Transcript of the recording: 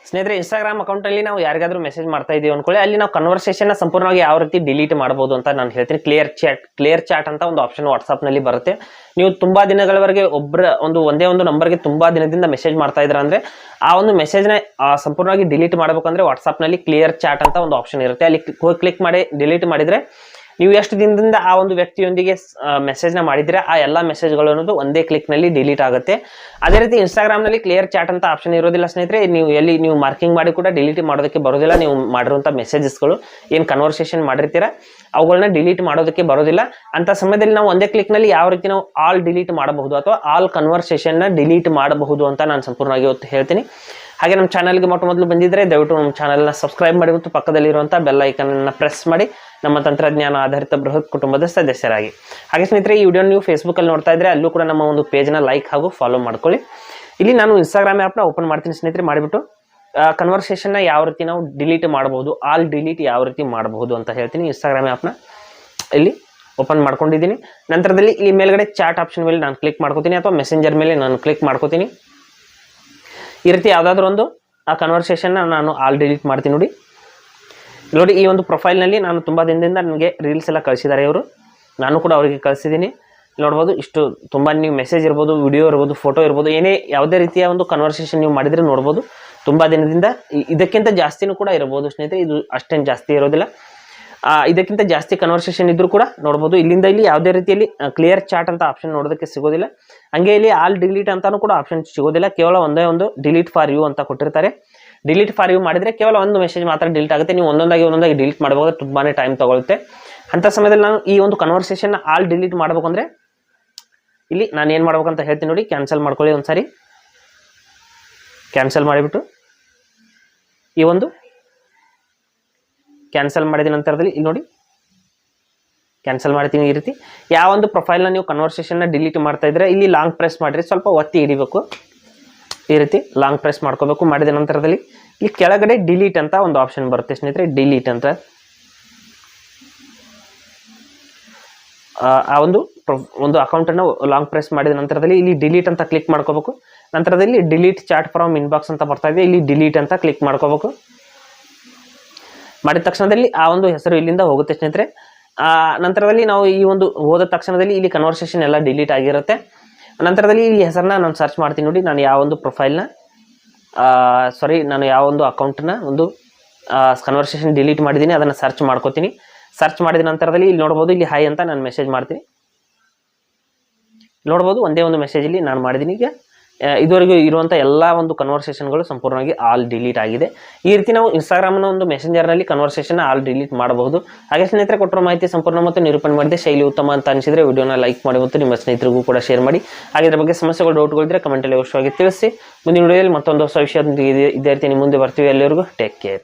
ಸ್ನೇಹಿತರೆ, ಇನ್ಸ್ಟಾಗ್ರಾಮ್ ಅಕೌಂಟಲ್ಲಿ ನಾವು ಯಾರಿಗಾದ್ರೂ ಮೆಸೇಜ್ ಮಾಡ್ತಾ ಇದೀವಿ ಅನ್ಕೊಳ್ಳಿ, ಅಲ್ಲಿ ನಾವು ಕನ್ವರ್ಸೇಷನ್ನ ಸಂಪೂರ್ಣವಾಗಿ ಯಾವ ರೀತಿ ಡಿಲೀಟ್ ಮಾಡಬಹುದು ಅಂತ ನಾನು ಹೇಳ್ತೀನಿ. ಕ್ಲಿಯರ್ ಚಾಟ್ ಅಂತ ಒಂದು ಆಪ್ಷನ್ ವಾಟ್ಸ್ಆಪ್ನಲ್ಲಿ ಬರುತ್ತೆ. ನೀವು ತುಂಬಾ ದಿನಗಳವರೆಗೆ ಒಂದೇ ಒಂದು ನಂಬರ್ಗೆ ತುಂಬಾ ದಿನದಿಂದ ಮೆಸೇಜ್ ಮಾಡ್ತಾ ಇದ್ರ ಅಂದ್ರೆ ಆ ಒಂದು ಮೆಸೇಜ್ನ ಸಂಪೂರ್ಣವಾಗಿ ಡಿಲೀಟ್ ಮಾಡಬೇಕಂದ್ರೆ ವಾಟ್ಸ್ಆಪ್ನಲ್ಲಿ ಕ್ಲಿಯರ್ ಚಾಟ್ ಅಂತ ಒಂದು ಆಪ್ಷನ್ ಇರುತ್ತೆ. ಅಲ್ಲಿ ಕ್ಲಿಕ್ ಮಾಡಿ ಡಿಲೀಟ್ ಮಾಡಿದ್ರೆ ನೀವು ಎಷ್ಟು ದಿನದಿಂದ ಆ ಒಂದು ವ್ಯಕ್ತಿಯೊಂದಿಗೆ ಮೆಸೇಜ್ನ ಮಾಡಿದ್ರೆ ಆ ಎಲ್ಲ ಮೆಸೇಜ್ಗಳು ಅನ್ನೋದು ಒಂದೇ ಕ್ಲಿಕ್ನಲ್ಲಿ ಡಿಲೀಟ್ ಆಗುತ್ತೆ. ಅದೇ ರೀತಿ ಇನ್ಸ್ಟಾಗ್ರಾಮ್ನಲ್ಲಿ ಕ್ಲಿಯರ್ ಚಾಟ್ ಅಂತ ಆಪ್ಷನ್ ಇರೋದಿಲ್ಲ ಸ್ನೇಹಿತರೆ. ನೀವು ಮಾರ್ಕಿಂಗ್ ಮಾಡಿ ಕೂಡ ಡಿಲೀಟ್ ಮಾಡೋದಕ್ಕೆ ಬರೋದಿಲ್ಲ. ನೀವು ಮಾಡಿರುವಂಥ ಮೆಸೇಜಸ್ಗಳು ಏನು ಕನ್ವರ್ಸೇಷನ್ ಮಾಡಿರ್ತೀರ ಅವುಗಳನ್ನ ಡಿಲೀಟ್ ಮಾಡೋದಕ್ಕೆ ಬರೋದಿಲ್ಲ. ಅಂತ ಸಮಯದಲ್ಲಿ ನಾವು ಒಂದೇ ಕ್ಲಿಕ್ನಲ್ಲಿ ಯಾವ ರೀತಿ ನಾವು ಆಲ್ ಡಿಲೀಟ್ ಮಾಡಬಹುದು ಅಥವಾ ಆಲ್ ಕನ್ವರ್ಸೇಷನ್ನ ಡಿಲೀಟ್ ಮಾಡಬಹುದು ಅಂತ ನಾನು ಸಂಪೂರ್ಣವಾಗಿ ಇವತ್ತು ಹೇಳ್ತೀನಿ. ಹಾಗೆ ನಮ್ಮ ಚಾನಲ್ಗೆ ಮೊದಲು ಬಂದಿದ್ದರೆ ದಯವಿಟ್ಟು ನಮ್ಮ ಚಾನಲ್ನ ಸಬ್ಸ್ಕ್ರೈಬ್ ಮಾಡಿ ಮತ್ತು ಪಕ್ಕದಲ್ಲಿರುವಂಥ ಬೆಲ್ ಐಕನ್ನ ಪ್ರೆಸ್ ಮಾಡಿ ನಮ್ಮ ತಂತ್ರಜ್ಞಾನ ಆಧಾರಿತ ಬೃಹತ್ ಕುಟುಂಬದ ಸದಸ್ಯರಾಗಿ. ಹಾಗೆ ಸ್ನೇಹಿತರೆ, ಈ ವಿಡಿಯೋ ನೀವು ಫೇಸ್ಬುಕ್ಕಲ್ಲಿ ನೋಡ್ತಾ ಇದ್ರೆ ಅಲ್ಲೂ ಕೂಡ ನಮ್ಮ ಒಂದು ಪೇಜ್ನ ಲೈಕ್ ಹಾಗೂ ಫಾಲೋ ಮಾಡ್ಕೊಳ್ಳಿ. ಇಲ್ಲಿ ನಾನು ಇನ್ಸ್ಟಾಗ್ರಾಮ್ ಆ್ಯಪ್ನ ಓಪನ್ ಮಾಡ್ತೀನಿ ಸ್ನೇಹಿತರೆ. ಮಾಡಿಬಿಟ್ಟು ಕನ್ವರ್ಸೇಷನ್ನ ಯಾವ ರೀತಿ ನಾವು ಡಿಲೀಟ್ ಮಾಡಬಹುದು, ಆಲ್ ಡಿಲೀಟ್ ಯಾವ ರೀತಿ ಮಾಡಬಹುದು ಅಂತ ಹೇಳ್ತೀನಿ. ಇನ್ಸ್ಟಾಗ್ರಾಮ್ ಆ್ಯಪ್ನ ಇಲ್ಲಿ ಓಪನ್ ಮಾಡ್ಕೊಂಡಿದ್ದೀನಿ. ನಂತರದಲ್ಲಿ ಇಲ್ಲಿ ಮೇಲ್ಗಡೆ ಚಾಟ್ ಆಪ್ಷನ್ ಮೇಲೆ ನಾನು ಕ್ಲಿಕ್ ಮಾಡ್ಕೋತೀನಿ ಅಥವಾ ಮೆಸೆಂಜರ್ ಮೇಲೆ ನಾನು ಕ್ಲಿಕ್ ಮಾಡ್ಕೋತೀನಿ. ಈ ರೀತಿ ಯಾವುದಾದ್ರೂ ಒಂದು ಆ ಕನ್ವರ್ಸೇಷನ್ನ ನಾನು ಆಲ್ ಡಿಲೀಟ್ ಮಾಡ್ತೀನಿ. ನೋಡಿ ಈ ಒಂದು ಪ್ರೊಫೈಲ್ನಲ್ಲಿ ನಾನು ತುಂಬ ದಿನದಿಂದ ನನಗೆ ರೀಲ್ಸ್ ಎಲ್ಲ ಕಳಿಸಿದ್ದಾರೆ ಇವರು, ನಾನು ಕೂಡ ಅವರಿಗೆ ಕಳಿಸಿದ್ದೀನಿ. ನೋಡ್ಬೋದು, ಇಷ್ಟು ತುಂಬ ನೀವು ಮೆಸೇಜ್ ಇರ್ಬೋದು, ವಿಡಿಯೋ ಇರ್ಬೋದು, ಫೋಟೋ ಇರ್ಬೋದು, ಯಾವುದೇ ರೀತಿಯ ಒಂದು ಕನ್ವರ್ಸೇಷನ್ ನೀವು ಮಾಡಿದರೆ ನೋಡ್ಬೋದು ತುಂಬ ದಿನದಿಂದ. ಇದಕ್ಕಿಂತ ಜಾಸ್ತಿನೂ ಕೂಡ ಇರ್ಬೋದು ಸ್ನೇಹಿತರೆ, ಇದು ಅಷ್ಟೇನು ಜಾಸ್ತಿ ಇರೋದಿಲ್ಲ. ಇದಕ್ಕಿಂತ ಜಾಸ್ತಿ ಕನ್ವರ್ಸೇಷನ್ ಇದ್ರೂ ಕೂಡ ನೋಡ್ಬೋದು. ಇಲ್ಲಿಂದ ಇಲ್ಲಿ ಯಾವುದೇ ರೀತಿಯಲ್ಲಿ ಕ್ಲಿಯರ್ ಚಾಟ್ ಅಂತ ಆಪ್ಷನ್ ನೋಡೋದಕ್ಕೆ ಸಿಗೋದಿಲ್ಲ. ಹಂಗೆ ಇಲ್ಲಿ ಆಲ್ ಡಿಲೀಟ್ ಅಂತಾನೂ ಕೂಡ ಆಪ್ಷನ್ ಸಿಗೋದಿಲ್ಲ. ಕೇವಲ ಒಂದೇ ಒಂದು ಡಿಲೀಟ್ ಫಾರ್ ಯು ಅಂತ ಕೊಟ್ಟಿರ್ತಾರೆ. ಡಿಲೀಟ್ ಫಾರ್ ಯು ಮಾಡಿದರೆ ಕೇವಲ ಒಂದು ಮೆಸೇಜ್ ಮಾತ್ರ ಡಿಲೀಟ್ ಆಗುತ್ತೆ. ನೀವು ಒಂದೊಂದಾಗಿ ಡಿಲೀಟ್ ಮಾಡಬಹುದು, ತುಂಬಾ ಟೈಮ್ ತಗೊಳುತ್ತೆ. ಅಂಥ ಸಮಯದಲ್ಲಿ ನಾನು ಈ ಒಂದು ಕನ್ವರ್ಸೇಷನ್ ಆಲ್ ಡಿಲೀಟ್ ಮಾಡಬೇಕಂದ್ರೆ ಇಲ್ಲಿ ನಾನು ಏನು ಮಾಡ್ಬೇಕಂತ ಹೇಳ್ತೀನಿ ನೋಡಿ. ಕ್ಯಾನ್ಸಲ್ ಮಾಡ್ಕೊಳ್ಳಿ ಒಂದ್ಸಾರಿ. ಕ್ಯಾನ್ಸಲ್ ಮಾಡಿಬಿಟ್ಟು ಈ ಒಂದು ಕ್ಯಾನ್ಸಲ್ ಮಾಡಿದ ನಂತರದಲ್ಲಿ ಇಲ್ಲಿ ನೋಡಿ ಕ್ಯಾನ್ಸಲ್ ಮಾಡ್ತೀನಿ. ಈ ರೀತಿ ಯಾವ ಒಂದು ಪ್ರೊಫೈಲ್ನ ನೀವು ಕನ್ವರ್ಸೇಷನ್ನ ಡಿಲೀಟ್ ಮಾಡ್ತಾ ಇದ್ರೆ ಇಲ್ಲಿ ಲಾಂಗ್ ಪ್ರೆಸ್ ಮಾಡಿರಿ, ಸ್ವಲ್ಪ ಒತ್ತಿ ಹಿಡಿಬೇಕು. ಈ ರೀತಿ ಲಾಂಗ್ ಪ್ರೆಸ್ ಮಾಡ್ಕೋಬೇಕು. ಮಾಡಿದ ನಂತರದಲ್ಲಿ ಇಲ್ಲಿ ಕೆಳಗಡೆ ಡಿಲೀಟ್ ಅಂತ ಒಂದು ಆಪ್ಷನ್ ಬರುತ್ತೆ ಸ್ನೇಹಿತರೆ. ಡಿಲೀಟ್ ಅಂತ ಆ ಒಂದು ಅಕೌಂಟನ್ನು ಲಾಂಗ್ ಪ್ರೆಸ್ ಮಾಡಿದ ನಂತರದಲ್ಲಿ ಇಲ್ಲಿ ಡಿಲೀಟ್ ಅಂತ ಕ್ಲಿಕ್ ಮಾಡ್ಕೋಬೇಕು. ನಂತರದಲ್ಲಿ ಡಿಲೀಟ್ ಚಾಟ್ ಫ್ರಮ್ ಇನ್ಬಾಕ್ಸ್ ಅಂತ ಬರ್ತಾ ಇದೆ, ಇಲ್ಲಿ ಡಿಲೀಟ್ ಅಂತ ಕ್ಲಿಕ್ ಮಾಡ್ಕೋಬೇಕು. ಮಾಡಿದ ತಕ್ಷಣದಲ್ಲಿ ಆ ಒಂದು ಹೆಸರು ಇಲ್ಲಿಂದ ಹೋಗುತ್ತೆ ಸ್ನೇಹಿತರೆ. ನಂತರದಲ್ಲಿ ನಾವು ಈ ಒಂದು ಹೋದ ತಕ್ಷಣದಲ್ಲಿ ಇಲ್ಲಿ ಕನ್ವರ್ಸೇಷನ್ ಎಲ್ಲ ಡಿಲೀಟ್ ಆಗಿರುತ್ತೆ. ನಂತರದಲ್ಲಿ ಈ ಹೆಸರನ್ನ ನಾನು ಸರ್ಚ್ ಮಾಡ್ತೀನಿ ನೋಡಿ. ನಾನು ಯಾವ ಒಂದು ಪ್ರೊಫೈಲ್ನ ನಾನು ಯಾವ ಒಂದು ಅಕೌಂಟ್ನ ಒಂದು ಕನ್ವರ್ಸೇಷನ್ ಡಿಲೀಟ್ ಮಾಡಿದ್ದೀನಿ ಅದನ್ನು ಸರ್ಚ್ ಮಾಡ್ಕೋತೀನಿ. ಸರ್ಚ್ ಮಾಡಿದ ನಂತರದಲ್ಲಿ ಇಲ್ಲಿ ನೋಡ್ಬೋದು, ಇಲ್ಲಿ ಹಾಯ್ ಅಂತ ನಾನು ಮೆಸೇಜ್ ಮಾಡ್ತೀನಿ. ನೋಡ್ಬೋದು, ಒಂದೇ ಒಂದು ಮೆಸೇಜಲ್ಲಿ ನಾನು ಮಾಡಿದ್ದೀನಿ. ಈಗ ಇದುವರೆಗೂ ಇರುವಂಥ ಎಲ್ಲ ಒಂದು ಕನ್ವರ್ಸೇಷನ್ಗಳು ಸಂಪೂರ್ಣವಾಗಿ ಆಲ್ ಡಿಲೀಟ್ ಆಗಿದೆ. ಈ ರೀತಿ ನಾವು ಇನ್ಸ್ಟಾಗ್ರಾಮ್ನ ಒಂದು ಮೆಸೆಂಜರ್ನಲ್ಲಿ ಕನ್ವರ್ಸೇಷನ್ ಆಲ್ ಡಿಲೀಟ್ ಮಾಡಬಹುದು. ಹಾಗೆ ಸ್ನೇಹಿತರೆ, ಕೊಟ್ಟಿರೋ ಮಾಹಿತಿ ಸಂಪೂರ್ಣ ಮತ್ತು ನಿರೂಪಣೆ ಮಾಡಿದೆ. ಶೈಲಿ ಉತ್ತಮ ಅಂತ ಅನಿಸಿದರೆ ವಿಡಿಯೋನ ಲೈಕ್ ಮಾಡಿ ಮತ್ತು ನಿಮ್ಮ ಸ್ನೇಹಿತರಿಗೂ ಕೂಡ ಶೇರ್ ಮಾಡಿ. ಹಾಗೆ ಇದರ ಬಗ್ಗೆ ಸಮಸ್ಯೆಗಳು, ಡೌಟ್ಗಳಿದ್ದರೆ ಕಮೆಂಟಲ್ಲಿ ಅವಶ್ಯವಾಗಿ ತಿಳಿಸಿ. ಮುಂದಿನ ವಿಡಿಯೋದಲ್ಲಿ ಮತ್ತೊಂದು ಹೊಸ ವಿಷಯದೊಂದಿಗೆ ಇದೇ ರೀತಿ ನಿಮ್ಮ ಮುಂದೆ ಬರ್ತೀವಿ. ಎಲ್ಲರಿಗೂ ಟೇಕ್ ಕೇರ್.